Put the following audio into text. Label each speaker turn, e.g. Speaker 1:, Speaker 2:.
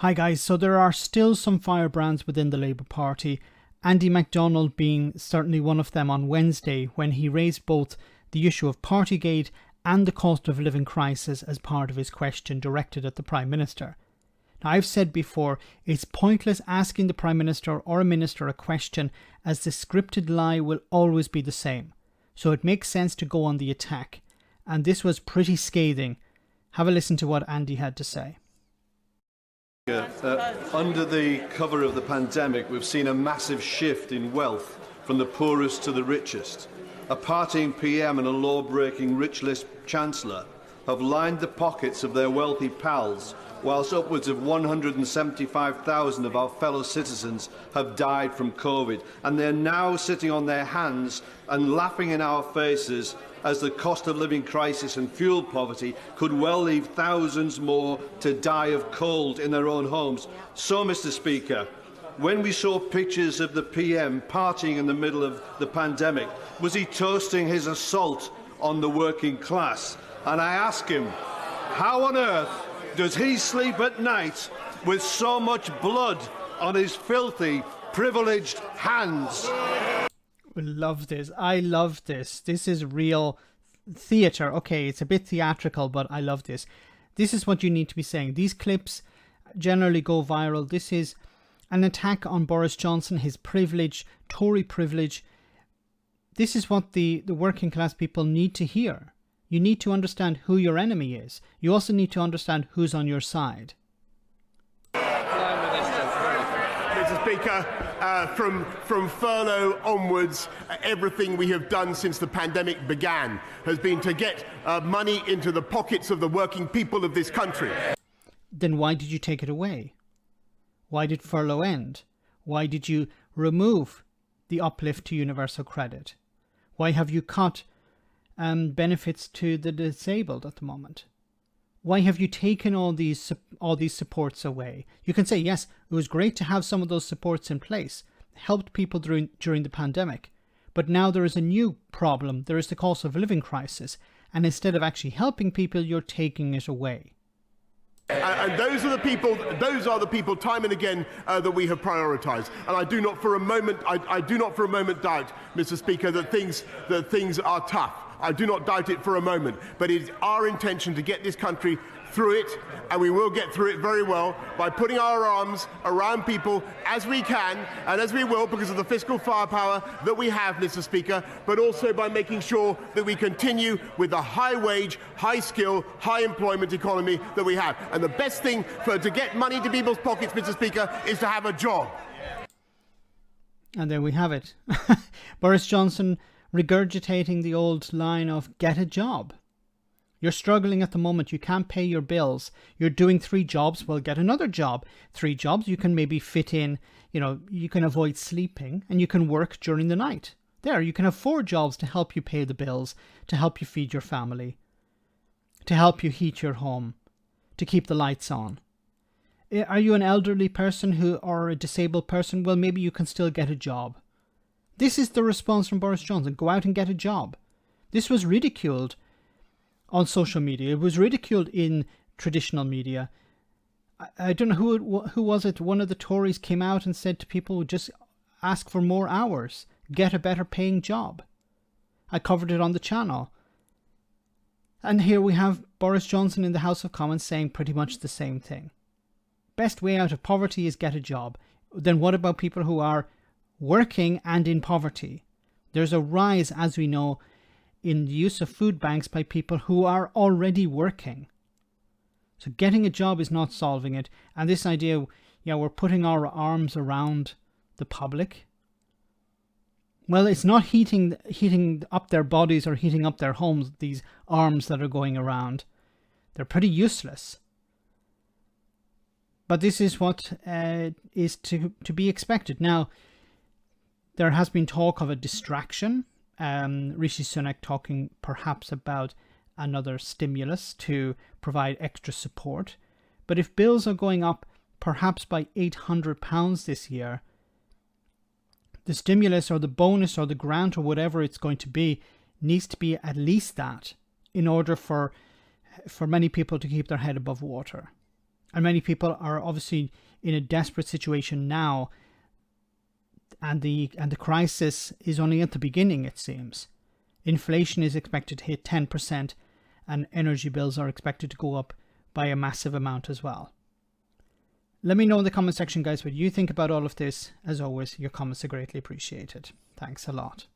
Speaker 1: Hi guys, so there are still some firebrands within the Labour Party, Andy McDonald being certainly one of them on Wednesday when he raised both the issue of Partygate and the cost of living crisis as part of his question directed at the Prime Minister. Now, I've said before, it's pointless asking the Prime Minister or a Minister a question as the scripted lie will always be the same. So it makes sense to go on the attack. And this was pretty scathing. Have a listen to what Andy had to say.
Speaker 2: Under the cover of the pandemic, we've seen a massive shift in wealth from the poorest to the richest. A partying PM and a law-breaking rich list chancellor have lined the pockets of their wealthy pals, whilst upwards of 175,000 of our fellow citizens have died from COVID, and they're now sitting on their hands and laughing in our faces as the cost of living crisis and fuel poverty could well leave thousands more to die of cold in their own homes. So, Mr. Speaker, when we saw pictures of the PM partying in the middle of the pandemic, was he toasting his assault on the working class? And I ask him, how on earth does he sleep at night with so much blood on his filthy, privileged hands?
Speaker 1: We love this. I love this. This is real theatre. Okay, it's a bit theatrical, but I love this. This is what you need to be saying. These clips generally go viral. This is an attack on Boris Johnson, his privilege, Tory privilege. This is what the working class people need to hear. You need to understand who your enemy is. You also need to understand who's on your side.
Speaker 3: Prime Minister. Mr. Speaker, from furlough onwards, everything we have done since the pandemic began has been to get money into the pockets of the working people of this country.
Speaker 1: Then why did you take it away? Why did furlough end? Why did you remove the uplift to universal credit? Why have you cut benefits to the disabled at the moment? Why have you taken all these supports away? You can say, yes, it was great to have some of those supports in place, helped people during the pandemic, but now there is a new problem. There is the cost of living crisis, and instead of actually helping people, you're taking it away.
Speaker 3: And those are the people time and again that we have prioritised. And I do not for a moment, I do not for a moment doubt, Mr. Speaker, that things are tough. I do not doubt it for a moment. But it is our intention to get this country through it, and we will get through it very well by putting our arms around people as we can and as we will because of the fiscal firepower that we have, Mr. Speaker, but also by making sure that we continue with the high wage, high skill, high employment economy that we have. And the best thing to get money to people's pockets, Mr. Speaker, is to have a job.
Speaker 1: And there we have it. Boris Johnson regurgitating the old line of get a job. You're struggling at the moment. You can't pay your bills. You're doing 3 jobs. Well, get another job. 3 jobs you can maybe fit in. You can avoid sleeping and you can work during the night. There, you can have 4 jobs to help you pay the bills, to help you feed your family, to help you heat your home, to keep the lights on. Are you an elderly person or a disabled person? Well, maybe you can still get a job. This is the response from Boris Johnson. Go out and get a job. This was ridiculed on social media. It was ridiculed in traditional media. I don't know who was it. One of the Tories came out and said to people, just ask for more hours. Get a better paying job. I covered it on the channel. And here we have Boris Johnson in the House of Commons saying pretty much the same thing. Best way out of poverty is get a job. Then what about people who are working and in poverty? There's a rise, as we know, in the use of food banks by people who are already working. So getting a job is not solving it. And this idea, we're putting our arms around the public. Well, it's not heating up their bodies or heating up their homes, these arms that are going around. They're pretty useless. But this is what is to be expected. Now, there has been talk of a distraction. Rishi Sunak talking perhaps about another stimulus to provide extra support. But if bills are going up perhaps by £800 this year, the stimulus or the bonus or the grant or whatever it's going to be needs to be at least that in order for many people to keep their head above water. And many people are obviously in a desperate situation now, and the crisis is only at the beginning, it seems. Inflation is expected to hit 10%, and energy bills are expected to go up by a massive amount as well. Let me know in the comment section, guys, what you think about all of this. As always, your comments are greatly appreciated. Thanks a lot.